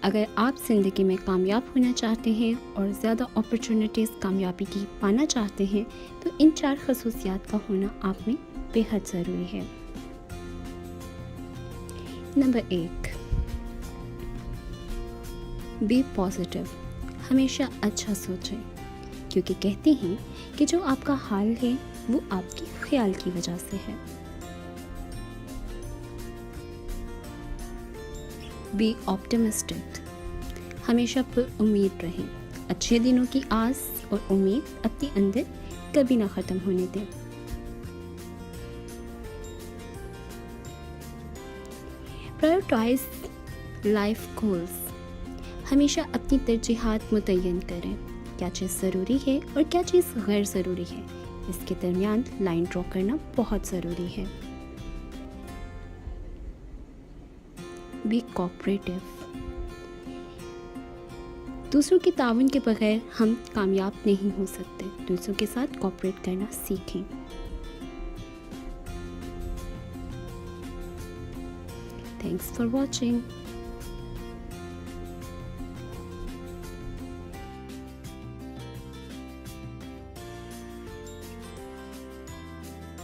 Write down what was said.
अगर आप ज़िंदगी में कामयाब होना चाहते हैं और ज़्यादा अपॉर्चुनिटीज़ कामयाबी की पाना चाहते हैं तो इन 4 खसूसियात का होना आप में बेहद ज़रूरी है। Number 1, be positive. हमेशा अच्छा सोचें, क्योंकि कहते हैं कि जो आपका हाल है वो आपके ख्याल की वजह से है। Be optimistic. हमेशा पर उम्मीद रहें। अच्छे दिनों की आस और उम्मीद अपने अंदर कभी ना ख़त्म होने दें। Prioritize life goals. हमेशा अपनी तरजीहात मुतय्यन करें, क्या चीज़ ज़रूरी है और क्या चीज़ गैर ज़रूरी है, इसके दरमियान लाइन ड्रॉ करना बहुत ज़रूरी है। Be cooperative. दूसरों के ताउन के बगैर हम कामयाब नहीं हो सकते। दूसरों के साथ कोऑपरेट करना सीखें। Thanks for watching.